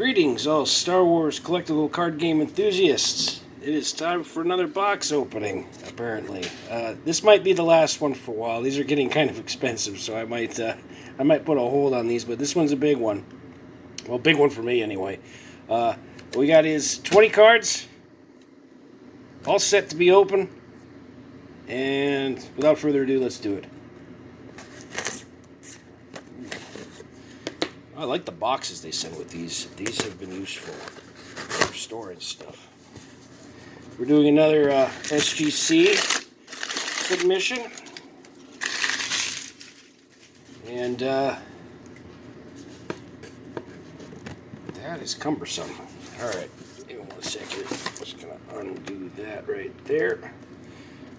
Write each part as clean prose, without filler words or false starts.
Greetings, all Star Wars collectible card game enthusiasts. It is time for another box opening, apparently. This might be the last one for a while. These are getting kind of expensive, so I might put a hold on these, but this one's a big one. Well, big one for me, anyway. What we got is 20 cards, all set to be open, and without further ado, let's do it. I like the boxes they send with these. These have been useful for storing stuff. We're doing another SGC submission. And that is cumbersome. Alright, give me 1 second. Just going to undo that right there.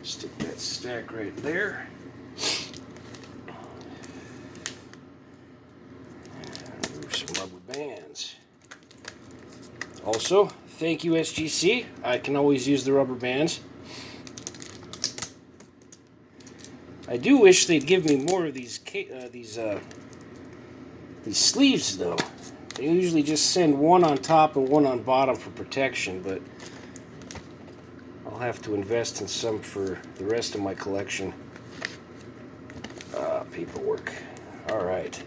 Stick that stack right there. Bands. Also, thank you SGC. I can always use the rubber bands. I do wish they'd give me more of these sleeves, though. They usually just send one on top and one on bottom for protection, but I'll have to invest in some for the rest of my collection. Paperwork. All right.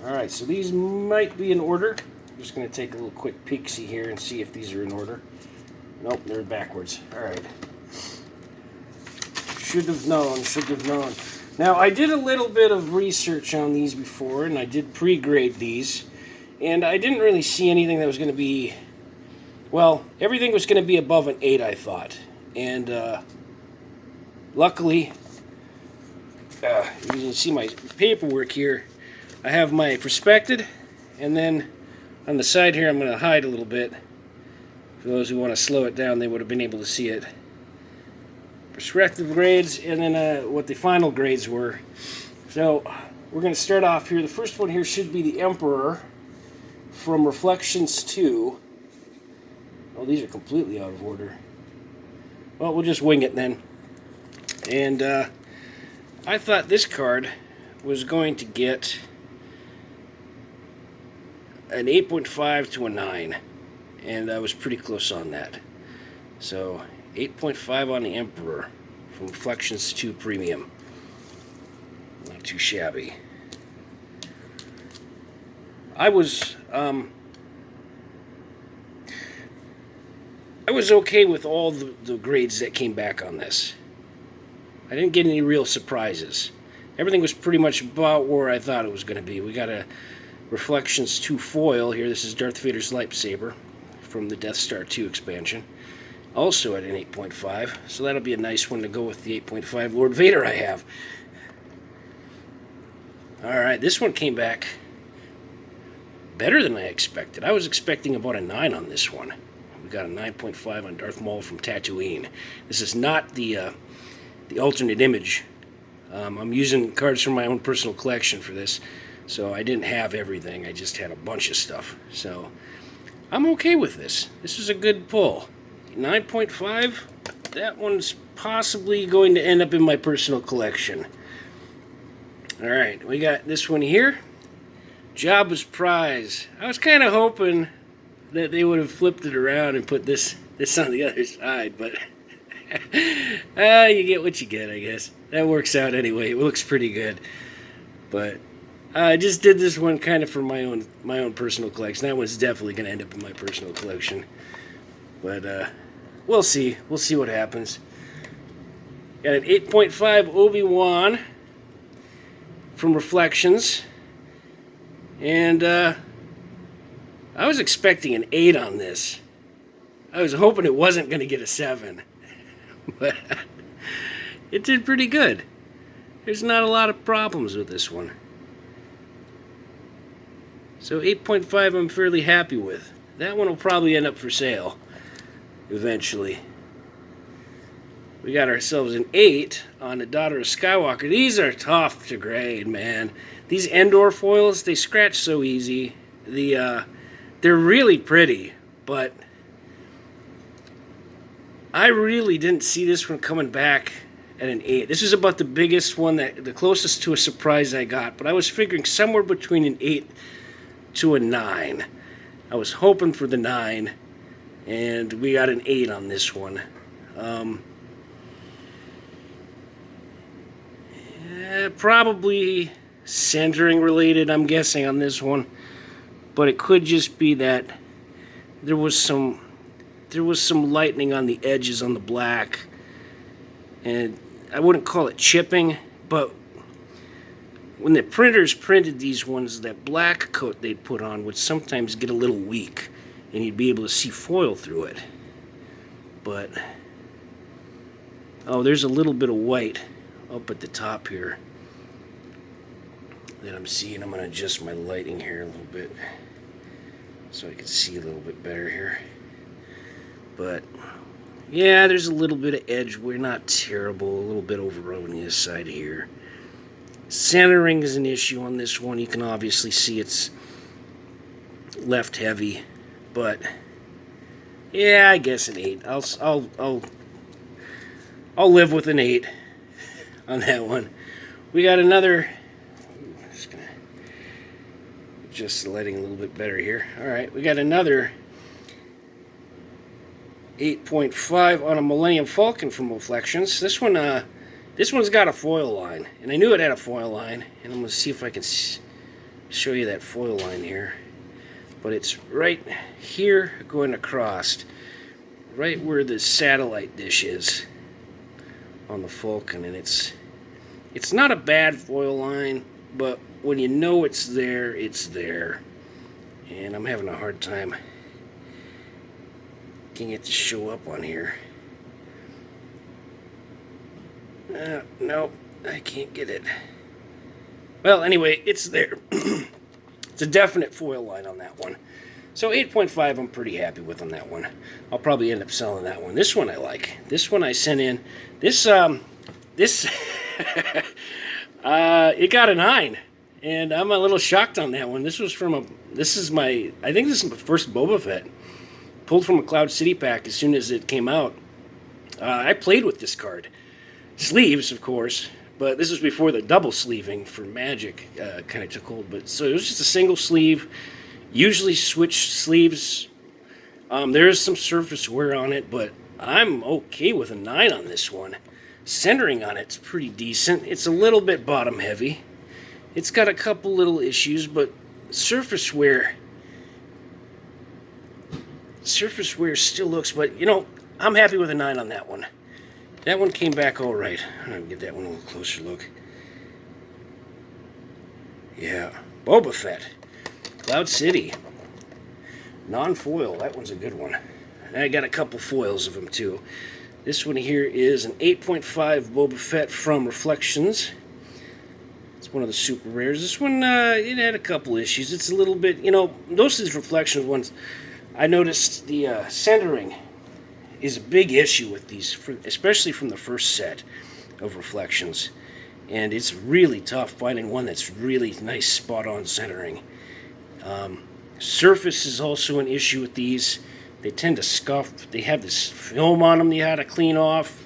Alright, so these might be in order. I'm just going to take a little quick peek-see here and see if these are in order. Nope, they're backwards. Alright. Should have known. Now, I did a little bit of research on these before, and I did pre-grade these. And I didn't really see anything that was going to be... Well, everything was going to be above an 8, I thought. And, luckily, you can see my paperwork here. I have my prospected, and then on the side here I'm going to hide a little bit. For those who want to slow it down, they would have been able to see it. Prospective grades, and then what the final grades were. So we're going to start off here. The first one here should be the Emperor from Reflections 2. Oh, these are completely out of order. Well, we'll just wing it then. And I thought this card was going to get an 8.5 to a 9, and I was pretty close on that. So 8.5 on the Emperor from Reflections 2 Premium. Not too shabby. I was okay with all the grades that came back on this. I didn't get any real surprises. Everything was pretty much about where I thought it was going to be. We got a Reflections 2 foil here. This is Darth Vader's lightsaber from the Death Star 2 expansion. Also at an 8.5. So that'll be a nice one to go with the 8.5 Lord Vader I have. Alright, this one came back better than I expected. I was expecting about a 9 on this one. We got a 9.5 on Darth Maul from Tatooine. This is not the alternate image. I'm using cards from my own personal collection for this, so I didn't have everything. I just had a bunch of stuff. So I'm okay with this. This is a good pull. 9.5, that one's possibly going to end up in my personal collection. Alright, we got this one here. Jabba's Prize. I was kind of hoping that they would have flipped it around and put this on the other side, but you get what you get, I guess. That works out anyway. It looks pretty good. But I just did this one kind of for my own personal collection. That one's definitely going to end up in my personal collection. But we'll see. We'll see what happens. Got an 8.5 Obi-Wan from Reflections. And I was expecting an 8 on this. I was hoping it wasn't going to get a 7. But it did pretty good. There's not a lot of problems with this one. So 8.5 I'm fairly happy with. That one will probably end up for sale eventually. We got ourselves an 8 on the Daughter of Skywalker. These are tough to grade, man. These Endor foils, they scratch so easy. They're really pretty, but I really didn't see this one coming back at an 8. This is about the biggest one, the closest to a surprise I got, but I was figuring somewhere between an 8 to a 9. I was hoping for the 9, and we got an 8 on this one. Probably centering related, I'm guessing, on this one. But it could just be that there was some lightening on the edges on the black. And I wouldn't call it chipping, but when the printers printed these ones, that black coat they'd put on would sometimes get a little weak, and you'd be able to see foil through it. But, oh, there's a little bit of white up at the top here that I'm seeing. I'm going to adjust my lighting here a little bit so I can see a little bit better here. But yeah, there's a little bit of edge. We're not terrible. A little bit over on this side here. Centering is an issue on this one. You can obviously see it's left heavy, but yeah, I guess an 8. I'll live with an 8 on that one. We got another. Just gonna adjust the lighting a little bit better here. All right, we got another 8.5 on a Millennium Falcon from Reflections. This one's got a foil line, and I knew it had a foil line, and I'm going to see if I can show you that foil line here. But it's right here going across, right where the satellite dish is on the Falcon, and it's not a bad foil line, but when you know it's there, it's there. And I'm having a hard time getting it to show up on here. No, I can't get it. Well, anyway, it's there. It's a definite foil line on that one. So 8.5 I'm pretty happy with on that one. I'll probably end up selling that one. This one I like. This one I sent in. This it got a 9. And I'm a little shocked on that one. This is my first Boba Fett. Pulled from a Cloud City pack as soon as it came out. I played with this card. Sleeves, of course, but this was before the double sleeving for Magic kind of took hold. But so it was just a single sleeve, usually switch sleeves. There is some surface wear on it, but I'm okay with a 9 on this one. Centering on it's pretty decent. It's a little bit bottom heavy. It's got a couple little issues, but surface wear still looks. But you know, I'm happy with a 9 on that one. That one came back all right. I'm going to get that one a little closer look. Yeah. Boba Fett. Cloud City. Non-foil. That one's a good one. I got a couple foils of them, too. This one here is an 8.5 Boba Fett from Reflections. It's one of the super rares. This one, it had a couple issues. It's a little bit, you know, most of these Reflections ones, I noticed the centering is a big issue with these, especially from the first set of Reflections. And it's really tough finding one that's really nice spot-on centering. Surface is also an issue with these. They tend to scuff. They have this film on them you had to clean off.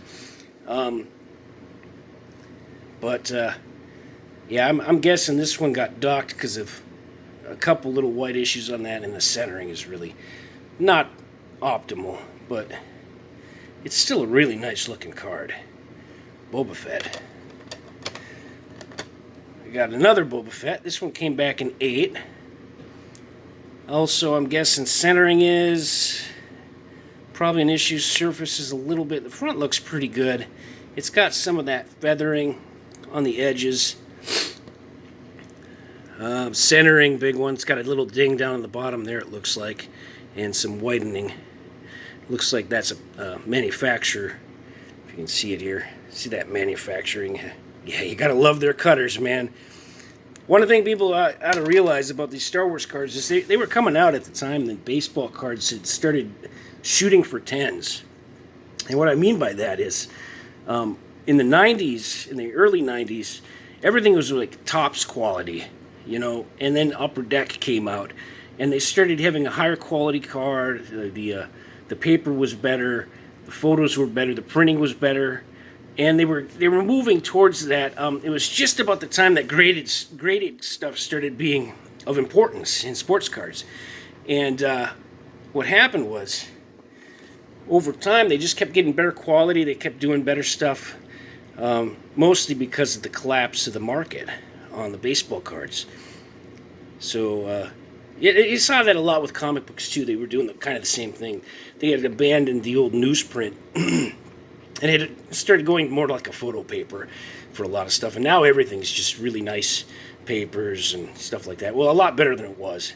Yeah, I'm guessing this one got docked because of a couple little white issues on that, and the centering is really not optimal, but it's still a really nice looking card. Boba Fett. We got another Boba Fett. This one came back in 8. Also, I'm guessing centering is probably an issue. Surface is a little bit. The front looks pretty good. It's got some of that feathering on the edges. Centering, big one. It's got a little ding down on the bottom there, it looks like, and some whitening. Looks like that's a manufacturer. If you can see it here. See that manufacturing. Yeah, you gotta love their cutters, man. One of the things people ought to realize about these Star Wars cards is they were coming out at the time that baseball cards had started shooting for 10s. And what I mean by that is, in the 90s, in the early 90s, everything was like tops quality, you know, and then Upper Deck came out, and they started having a higher quality card. The paper was better, the photos were better, the printing was better, and they were moving towards that. It was just about the time that graded stuff started being of importance in sports cards. And what happened was, over time, they just kept getting better quality. They kept doing better stuff, mostly because of the collapse of the market on the baseball cards. So you saw that a lot with comic books too. They were doing kind of the same thing. They had abandoned the old newsprint and it started going more like a photo paper for a lot of stuff. And now everything's just really nice papers and stuff like that. Well, a lot better than it was.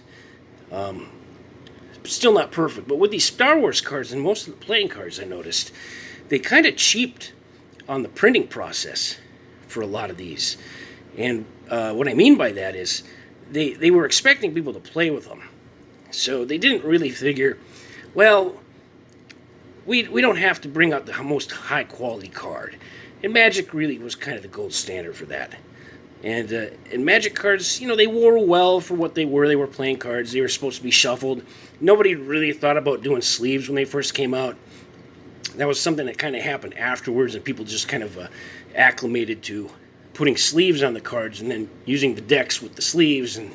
Still not perfect, but with these Star Wars cards and most of the playing cards, I noticed they kind of cheaped on the printing process for a lot of these. And what I mean by that is they were expecting people to play with them. So they didn't really figure, well, we don't have to bring out the most high quality card. And Magic really was kind of the gold standard for that. And Magic cards, they wore well for what they were. They were playing cards. They were supposed to be shuffled. Nobody really thought about doing sleeves when they first came out. That was something that kind of happened afterwards, and people just kind of acclimated to putting sleeves on the cards and then using the decks with the sleeves. And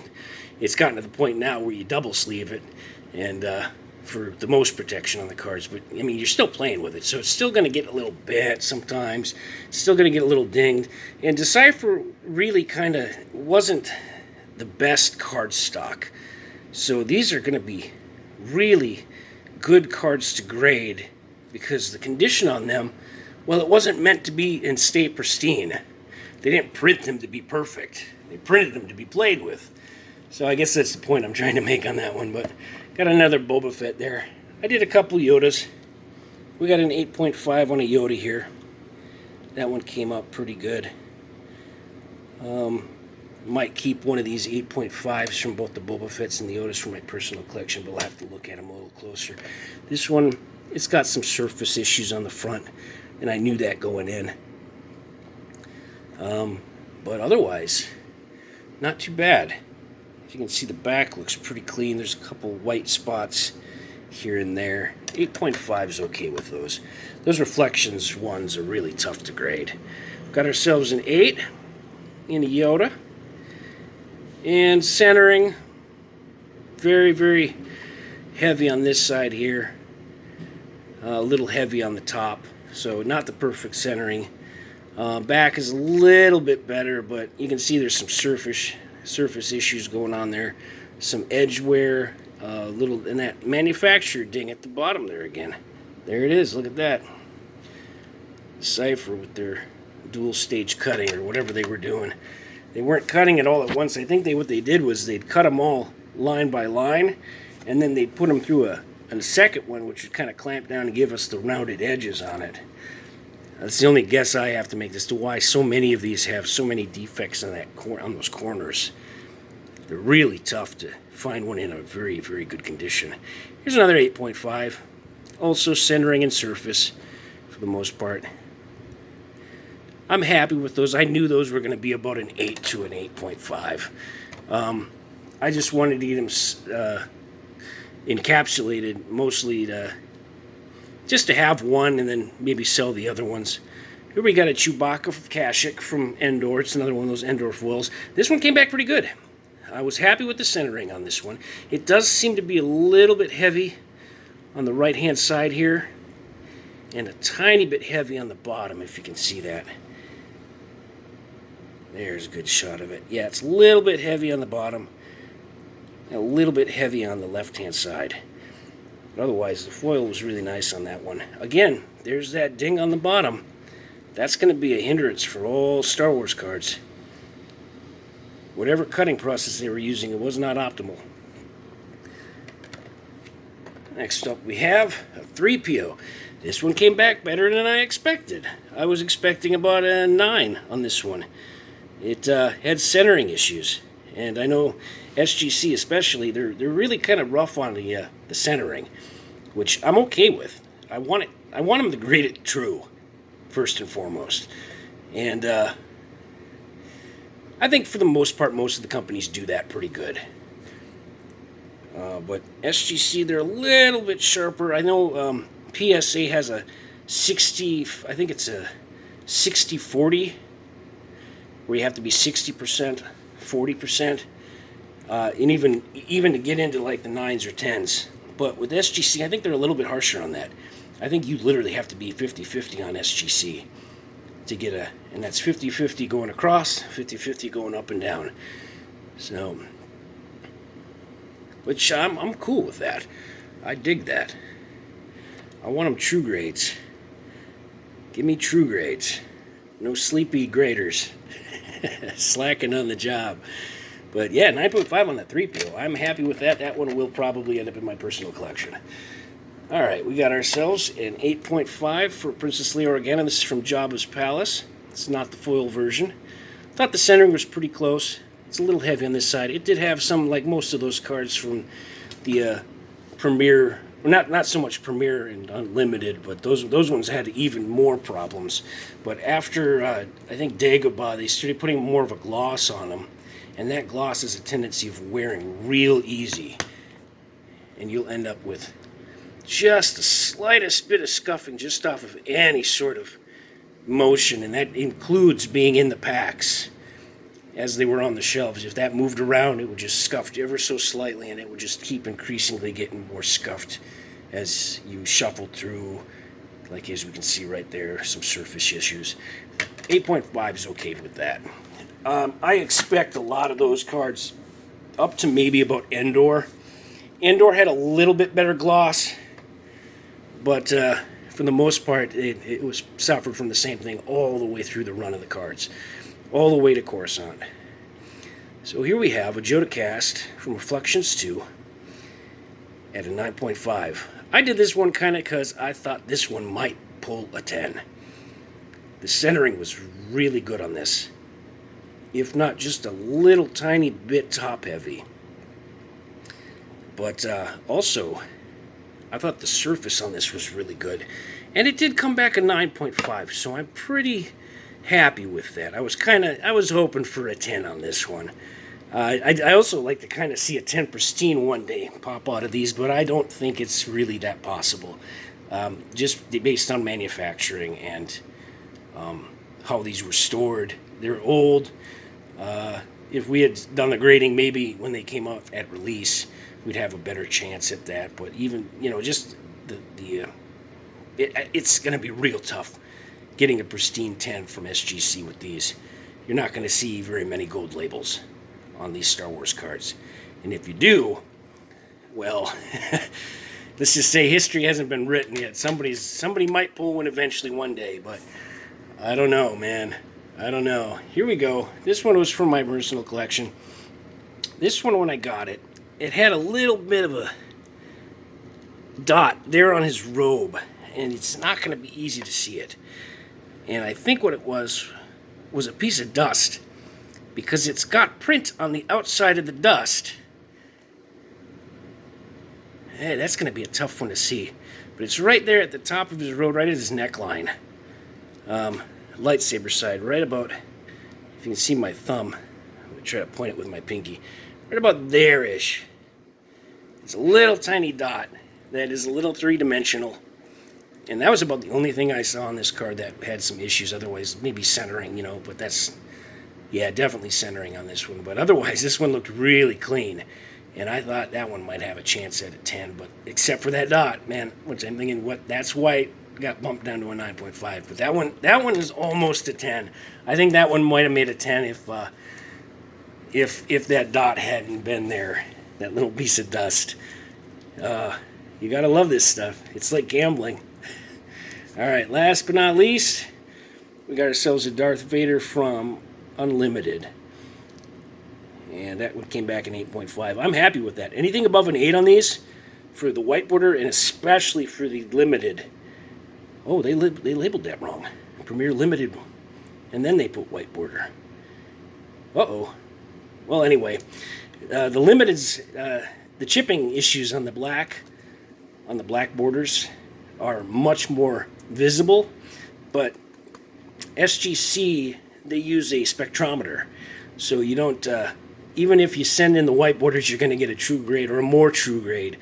it's gotten to the point now where you double sleeve it and for the most protection on the cards. But, you're still playing with it, so it's still going to get a little bent sometimes. It's still going to get a little dinged. And Decipher really kind of wasn't the best card stock. So these are going to be really good cards to grade because the condition on them, well, it wasn't meant to be and stay pristine. They didn't print them to be perfect. They printed them to be played with. So I guess that's the point I'm trying to make on that one. But got another Boba Fett there. I did a couple Yodas. We got an 8.5 on a Yoda here. That one came up pretty good. Might keep one of these 8.5s from both the Boba Fetts and the Yodas for my personal collection, but I'll have to look at them a little closer. This one, it's got some surface issues on the front, and I knew that going in. But otherwise, not too bad. As you can see, the back looks pretty clean. There's a couple white spots here and there. 8.5 is okay with those. Those reflections ones are really tough to grade. Got ourselves an 8 in a Yoda. And centering, very, very heavy on this side here. A little heavy on the top, so not the perfect centering. Back is a little bit better, but you can see there's some surface issues going on there. Some edge wear, little, and that manufacturer ding at the bottom there again. There it is, look at that. Decipher with their dual stage cutting or whatever they were doing. They weren't cutting it all at once. I think what they did was they'd cut them all line by line, and then they'd put them through a second one, which would kind of clamp down and give us the rounded edges on it. That's the only guess I have to make as to why so many of these have so many defects on those corners. They're really tough to find one in a very, very good condition. Here's another 8.5. Also centering and surface for the most part. I'm happy with those. I knew those were going to be about an 8 to an 8.5. I just wanted to get them encapsulated, mostly just to have one and then maybe sell the other ones. Here we got a Chewbacca from Kashyyyk from Endor. It's another one of those Endor foils. This one came back pretty good. I was happy with the centering on this one. It does seem to be a little bit heavy on the right-hand side here, and a tiny bit heavy on the bottom, if you can see that. There's a good shot of it. Yeah, it's a little bit heavy on the bottom, and a little bit heavy on the left-hand side. But otherwise, the foil was really nice on that one. Again, there's that ding on the bottom. That's going to be a hindrance for all Star Wars cards. Whatever cutting process they were using, it was not optimal. Next up we have a 3PO. This one came back better than I expected. I was expecting about a 9 on this one. It had centering issues, and I know SGC especially, they're really kind of rough on the centering, which I'm okay with. I want them to grade it true, first and foremost. And I think for the most part, most of the companies do that pretty good. But SGC, they're a little bit sharper. I know PSA has a 60, I think it's a 60-40, where you have to be 60%, 40%. and even to get into like the 9s or 10s. But with SGC, I think they're a little bit harsher on that. I think you literally have to be 50-50 on SGC to get and that's 50-50 going across, 50-50 going up and down. So, which I'm cool with that. I dig that. I want them true grades. Give me true grades. No sleepy graders. Slacking on the job. But yeah, 9.5 on that 3PO. I'm happy with that. That one will probably end up in my personal collection. Alright, we got ourselves an 8.5 for Princess Leia Organa. This is from Jabba's Palace. It's not the foil version. Thought the centering was pretty close. It's a little heavy on this side. It did have some, like most of those cards from the Premier, not so much Premier and Unlimited, but those ones had even more problems. But after, I think Dagobah, they started putting more of a gloss on them. And that gloss has a tendency of wearing real easy. And you'll end up with just the slightest bit of scuffing just off of any sort of motion, and that includes being in the packs as they were on the shelves. If that moved around, it would just scuff ever so slightly, and it would just keep increasingly getting more scuffed as you shuffled through, like as we can see right there, some surface issues. 8.5 is okay with that. I expect a lot of those cards up to maybe about Endor. Endor had a little bit better gloss, but for the most part, it was suffered from the same thing all the way through the run of the cards, all the way to Coruscant. So here we have a Jodacast from Reflections 2 at a 9.5. I did this one kind of because I thought this one might pull a 10. The centering was really good on this, if not just a little tiny bit top heavy. But also, I thought the surface on this was really good. And it did come back a 9.5, so I'm pretty happy with that. I was hoping for a 10 on this one. I also like to kind of see a 10 pristine one day pop out of these, but I don't think it's really that possible. Just based on manufacturing and how these were stored. They're old. If we had done the grading maybe when they came out at release, we'd have a better chance at that. But even, just it's going to be real tough getting a pristine 10 from SGC with these. You're not going to see very many gold labels on these Star Wars cards. And if you do, well, let's just say history hasn't been written yet. Somebody might pull one eventually one day, but I don't know, man. I don't know. Here we go. This one was from my personal collection. This one, when I got it, it had a little bit of a dot there on his robe, and it's not going to be easy to see it. And I think what it was a piece of dust, because it's got print on the outside of the dust. Hey, that's going to be a tough one to see. But it's right there at the top of his robe, right at his neckline. Lightsaber side, right about, if you can see my thumb, I'm going to try to point it with my pinky, right about there-ish. It's a little tiny dot that is a little three-dimensional. And that was about the only thing I saw on this card that had some issues. Otherwise, maybe centering, but that's, yeah, definitely centering on this one. But otherwise, this one looked really clean. And I thought that one might have a chance at a 10, but except for that dot, man, which I'm thinking, that's why it got bumped down to a 9.5. But that one is almost a 10. I think that one might have made a 10 if that dot hadn't been there, that little piece of dust. You gotta love this stuff. It's like gambling. All right, last but not least, we got ourselves a Darth Vader from Unlimited. And that one came back an 8.5. I'm happy with that. Anything above an 8 on these, for the white border, and especially for the limited. Oh, they labeled that wrong. Premier Limited, and then they put white border. Uh-oh. Well, anyway, the limiteds, the chipping issues on the black borders are much more visible, but SGC, they use a spectrometer, so you don't, even if you send in the white borders, you're going to get a true grade or a more true grade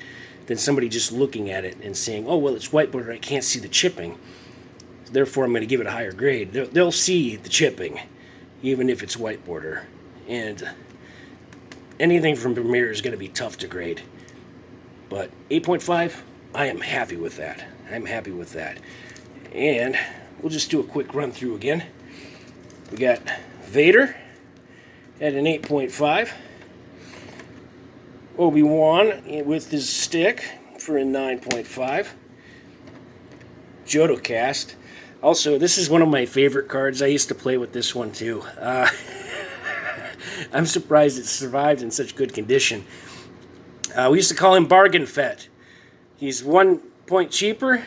than somebody just looking at it and saying, oh, well, it's white border, I can't see the chipping, therefore I'm going to give it a higher grade. They'll see the chipping, even if it's white border. And anything from Premier is going to be tough to grade. But 8.5, I am happy with that. I'm happy with that. And we'll just do a quick run through again. We got Vader at an 8.5. Obi-Wan with his stick for a 9.5. Jodocast. Also, this is one of my favorite cards. I used to play with this one too. I'm surprised it survived in such good condition. We used to call him Bargain Fett. He's 1 point cheaper,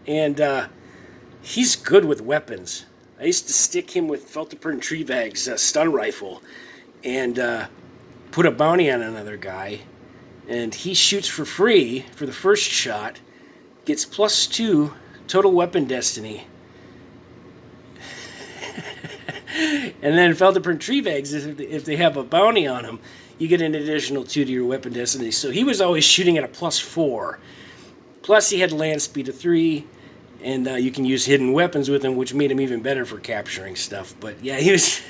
and he's good with weapons. I used to stick him with Feltapern Treevag's stun rifle and put a bounty on another guy, and he shoots for free for the first shot, gets +2 total weapon destiny. And then Feltapern Treevags, if they have a bounty on him, you get an additional 2 to your weapon destiny. So he was always shooting at a +4. Plus he had land speed of 3, and you can use hidden weapons with him, which made him even better for capturing stuff. But yeah, he was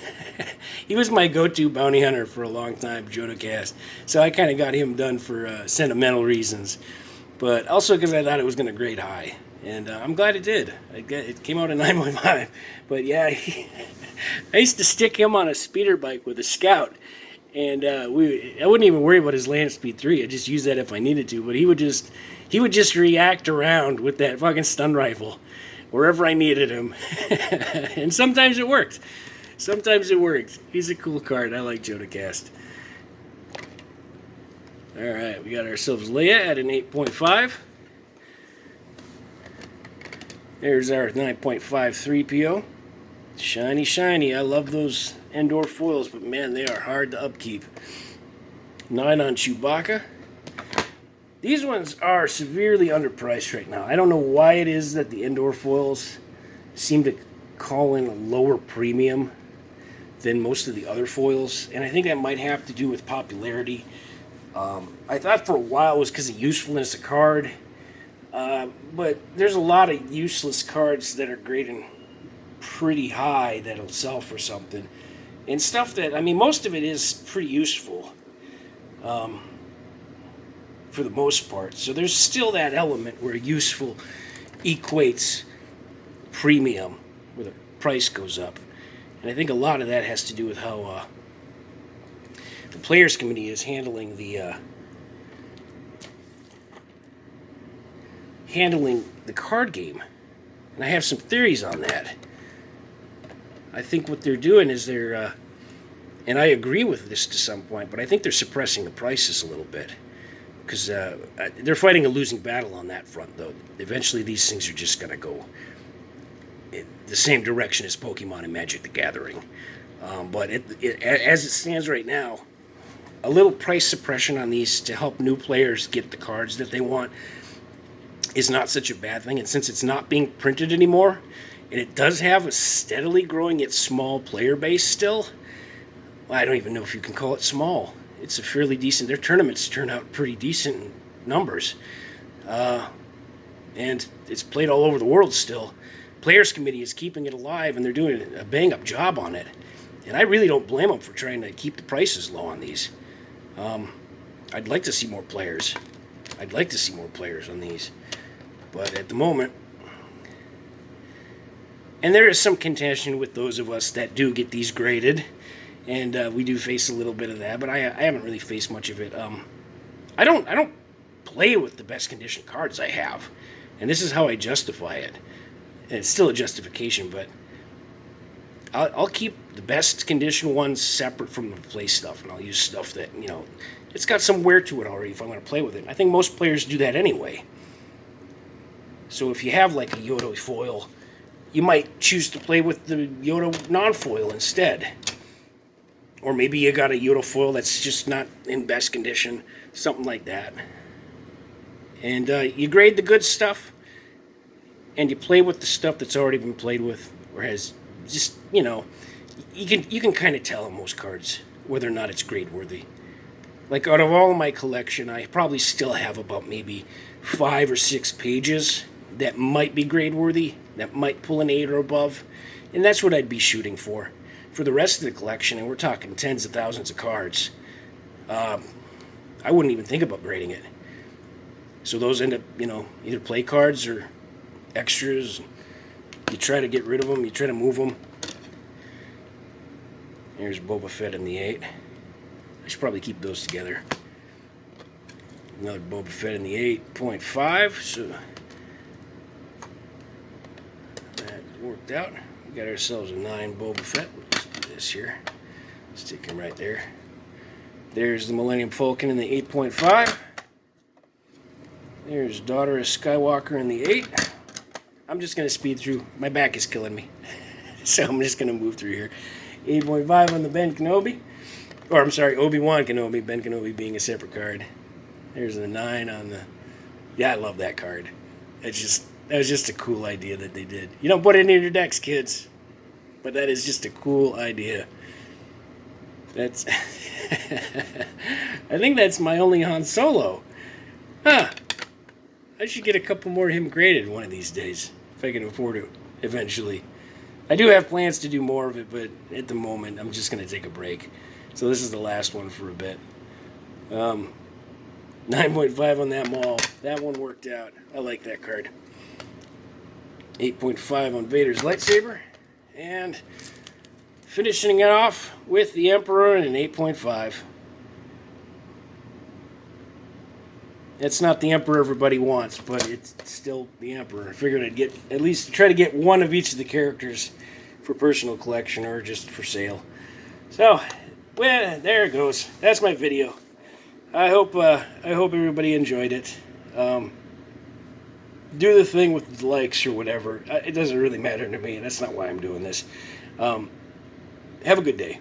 he was my go-to bounty hunter for a long time, Jodocast. So I kind of got him done for sentimental reasons, but also because I thought it was going to grade high. And I'm glad it did. It came out at 9.5. But yeah, I used to stick him on a speeder bike with a scout. And I wouldn't even worry about his land speed 3. I'd just use that if I needed to. But he would just react around with that fucking stun rifle wherever I needed him. And sometimes it worked. Sometimes it worked. He's a cool card. I like Jodocast. Alright, we got ourselves Leia at an 8.5. There's our 9.5 3PO. Shiny, shiny. I love those Endor foils, but man, they are hard to upkeep. 9 on Chewbacca. These ones are severely underpriced right now. I don't know why it is that the Endor foils seem to call in a lower premium than most of the other foils, and I think that might have to do with popularity. I thought for a while it was because of usefulness of card, but there's a lot of useless cards that are grading pretty high that'll sell for something. And stuff that, I mean, most of it is pretty useful for the most part. So there's still that element where useful equates premium, where the price goes up. And I think a lot of that has to do with how the Players Committee is handling the card game. And I have some theories on that. I think what they're doing is they're, and I agree with this to some point, but I think they're suppressing the prices a little bit. Because they're fighting a losing battle on that front, though. Eventually these things are just going to go in the same direction as Pokemon and Magic the Gathering. But as it stands right now, a little price suppression on these to help new players get the cards that they want is not such a bad thing. And since it's not being printed anymore, and it does have a steadily growing its small player base still, well, I don't even know if you can call it small. It's a fairly decent, their tournaments turn out pretty decent numbers. And it's played all over the world still. Players Committee is keeping it alive, and they're doing a bang-up job on it. And I really don't blame them for trying to keep the prices low on these. I'd like to see more players. I'd like to see more players on these. But at the moment, and there is some contention with those of us that do get these graded, and we do face a little bit of that, but I haven't really faced much of it. I don't play with the best condition cards I have, and this is how I justify it. And it's still a justification, but I'll keep the best condition ones separate from the play stuff, and I'll use stuff that, you know, it's got some wear to it already if I'm going to play with it. I think most players do that anyway. So if you have like a Yoda foil, you might choose to play with the Yoda non-foil instead. Or maybe you got a Yoda foil that's just not in best condition, something like that. And you grade the good stuff, and you play with the stuff that's already been played with, or has just, you know, you can kind of tell on most cards whether or not it's grade worthy. Like out of all of my collection, I probably still have about maybe 5 or 6 pages that might be grade worthy, that might pull an 8 or above, and that's what I'd be shooting for. For the rest of the collection, and we're talking tens of thousands of cards, I wouldn't even think about grading it. So those end up, either play cards or extras. You try to get rid of them. You try to move them. Here's Boba Fett in the 8. I should probably keep those together. Another Boba Fett in the 8.5. So that worked out. We got ourselves a 9 Boba Fett. We'll just do this here. Stick him right there. There's the Millennium Falcon in the 8.5. There's Daughter of Skywalker in the 8. I'm just going to speed through. My back is killing me. So I'm just going to move through here. 8.5 on the Ben Kenobi. Or I'm sorry, Obi-Wan Kenobi. Ben Kenobi being a separate card. There's the 9 on the... Yeah, I love that card. That was just a cool idea that they did. You don't put it in your decks, kids. But that is just a cool idea. That's... I think that's my only Han Solo. Huh. I should get a couple more of him graded one of these days. If I can afford it eventually. I do have plans to do more of it, but at the moment, I'm just going to take a break. So this is the last one for a bit. 9.5 on that Maul. That one worked out. I like that card. 8.5 on Vader's lightsaber. And finishing it off with the Emperor and an 8.5. It's not the Emperor everybody wants, but it's still the Emperor. I figured I'd get at least try to get one of each of the characters for personal collection or just for sale. So, well, there it goes. That's my video. I hope everybody enjoyed it. Do the thing with the likes or whatever. It doesn't really matter to me. That's not why I'm doing this. Have a good day.